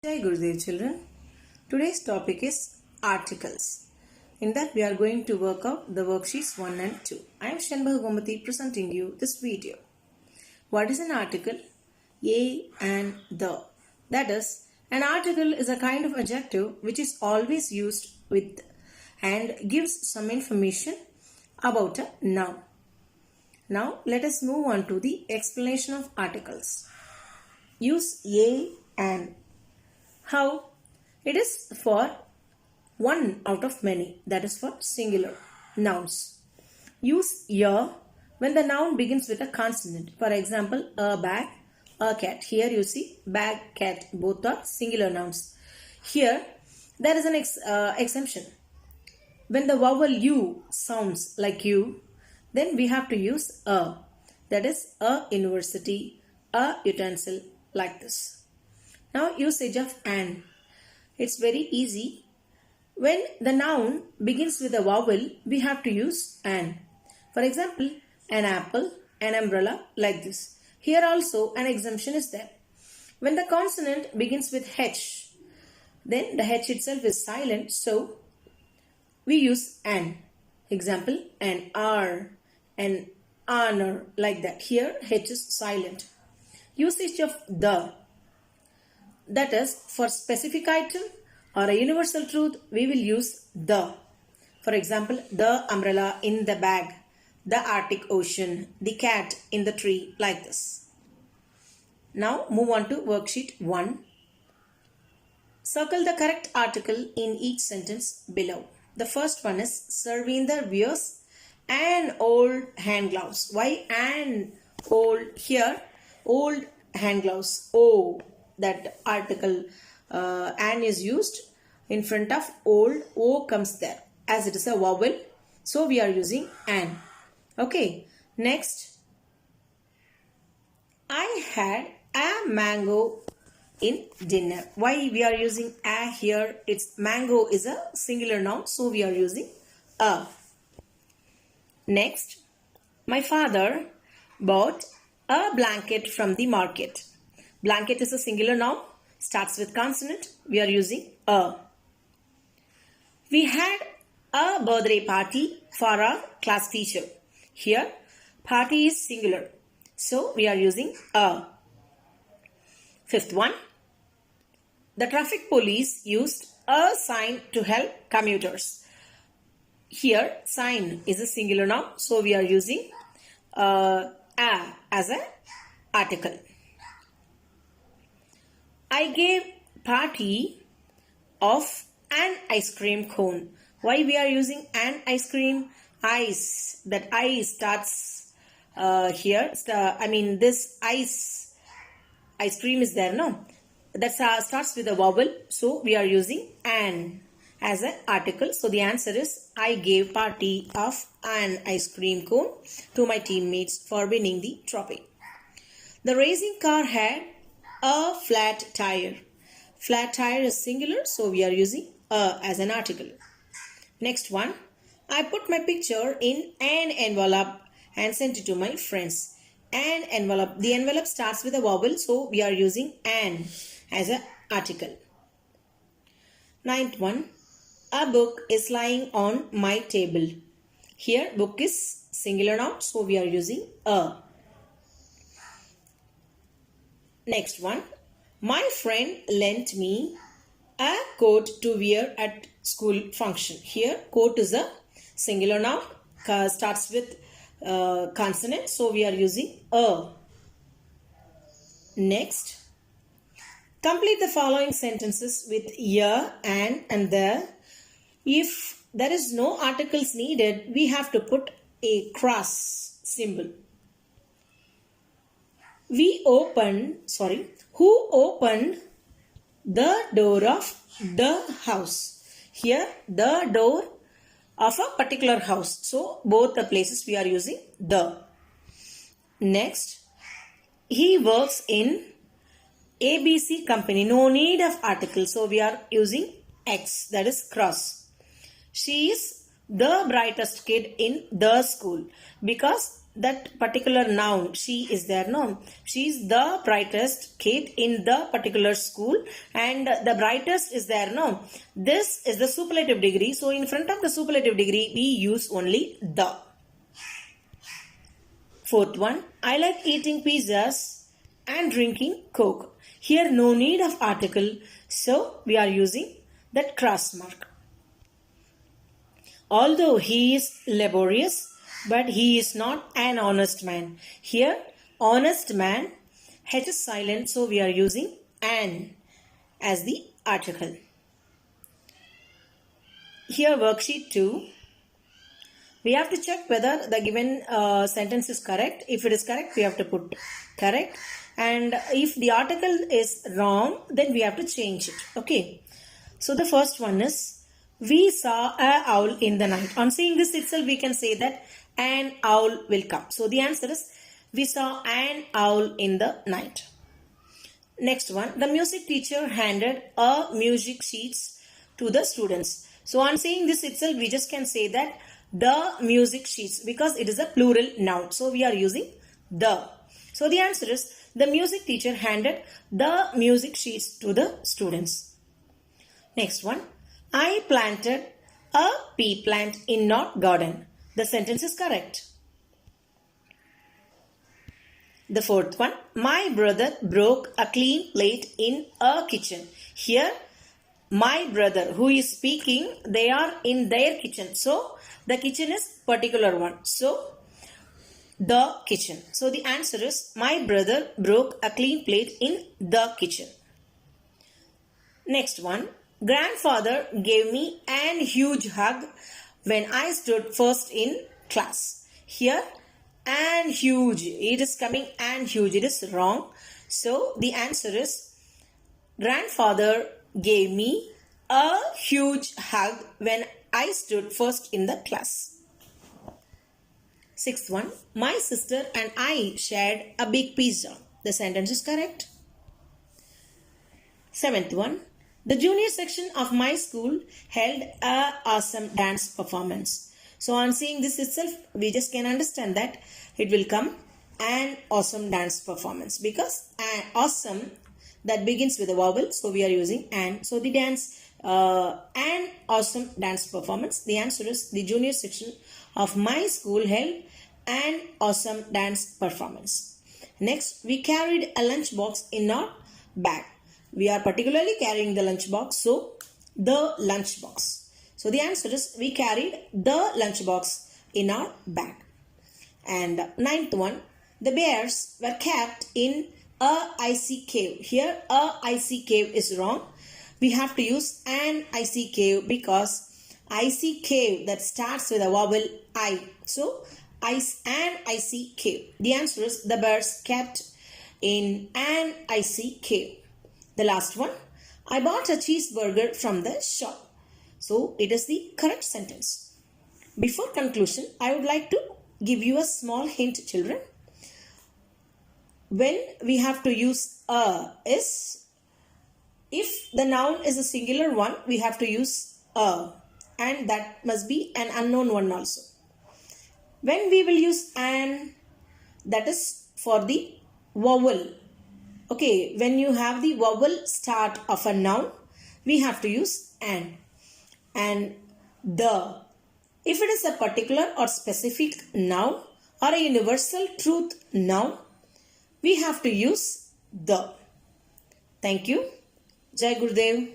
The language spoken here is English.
Jai Gurudev children. Today's topic is articles. In that we are going to work out the worksheets 1 and 2. I am Shanbha Gomati presenting you this video. What is an article? A and the. That is, an article is a kind of adjective which is always used with and gives some information about a noun. Now let us move on to the explanation of articles. Use a and. How? It is for one out of many, that is for singular nouns. Use a when the noun begins with a consonant. For example, a bag, a cat. Here you see bag, cat, both are singular nouns. Here there is an exemption. When the vowel u sounds like you, then we have to use a. That is a university, a utensil, like this. Now usage of an. It's very easy. When the noun begins with a vowel, we have to use an. For example, an apple, an umbrella, like this. Here also an exemption is there. When the consonant begins with H, then the H itself is silent, so we use an. Example, an R, an honor, like that. Here H is silent. Usage of the. That is, for specific item or a universal truth, we will use the. For example, the umbrella in the bag, the Arctic Ocean, the cat in the tree, like this. Now move on to worksheet 1. Circle the correct article in each sentence below. The first one is Sarvinder wears an old hand gloves. Why an old? Here, old hand gloves. Oh. That article an is used in front of old, o comes there as it is a vowel, so we are using an. Okay, next, I had a mango in dinner. Why we are using a here? It's mango is a singular noun, so we are using a. Next, my father bought a blanket from the market. Blanket is a singular noun, starts with consonant, we are using a. We had a birthday party for our class teacher. Here, party is singular, so we are using a. Fifth one, the traffic police used a sign to help commuters. Here, sign is a singular noun, so we are using a as an article. I gave party of an ice cream cone. Why we are using an ice cream? Ice. That I starts here. This ice cream is there, no? That starts with a vowel. So we are using an as an article. So the answer is I gave party of an ice cream cone to my teammates for winning the trophy. The racing car had a flat tire. Flat tire is singular, so we are using a as an article. Next one, I put my picture in an envelope and sent it to my friends. An envelope. The envelope starts with a vowel, so we are using an as an article. Ninth one, a book is lying on my table. Here, book is singular noun, so we are using a. Next one, my friend lent me a coat to wear at school function. Here, coat is a singular noun, starts with consonant, so we are using a. Next, complete the following sentences with ya, and the. If there is no articles needed, we have to put a cross symbol. Who opened the door of the house? Here, the door of a particular house. So, both the places we are using the. Next, he works in ABC company. No need of article. So, we are using X, that is cross. She is the brightest kid in the school because that particular noun, she is there, no? She is the brightest kid in the particular school, and the brightest is there, no? This is the superlative degree. So in front of the superlative degree, we use only the. Fourth one, I like eating pizzas and drinking Coke. Here no need of article, so we are using that cross mark. Although he is laborious, but he is not an honest man. Here, honest man, H is silent, so we are using an as the article. Here, worksheet 2. We have to check whether the given sentence is correct. If it is correct, we have to put correct. And if the article is wrong, then we have to change it. Okay. So the first one is, we saw an owl in the night. On seeing this itself, we can say that an owl will come. So the answer is, we saw an owl in the night. Next one, the music teacher handed a music sheets to the students. So on seeing this itself, we just can say that the music sheets, because it is a plural noun. So we are using the. So the answer is, the music teacher handed the music sheets to the students. Next one, I planted a pea plant in our garden. The sentence is correct. The fourth one, my brother broke a clean plate in a kitchen. Here, my brother who is speaking, they are in their kitchen. So, the kitchen is particular one. So, the kitchen. So, the answer is, my brother broke a clean plate in the kitchen. Next one, grandfather gave me an huge hug when I stood first in class. Here, and huge, it is coming and huge, it is wrong. So, the answer is, grandfather gave me a huge hug when I stood first in the class. Sixth one, my sister and I shared a big pizza. The sentence is correct. Seventh one, the junior section of my school held an awesome dance performance. So on seeing this itself, we just can understand that it will come an awesome dance performance, because an awesome, that begins with a vowel, so we are using an. So the dance, an awesome dance performance. The answer is, the junior section of my school held an awesome dance performance. Next, we carried a lunch box in our bag. We are particularly carrying the lunch box, so the lunch box. So the answer is, we carried the lunch box in our bag. And ninth one, the bears were kept in a icy cave. Here, a icy cave is wrong. We have to use an icy cave, because icy cave, that starts with a vowel I. So, an icy cave. The answer is, the bears kept in an icy cave. The last one, I bought a cheeseburger from the shop. So, it is the correct sentence. Before conclusion, I would like to give you a small hint, children. When we have to use a is, if the noun is a singular one, we have to use a, and that must be an unknown one also. When we will use an, that is for the vowel. Okay, when you have the vowel start of a noun, we have to use an. And the. If it is a particular or specific noun or a universal truth noun, we have to use the. Thank you. Jai Gurudev.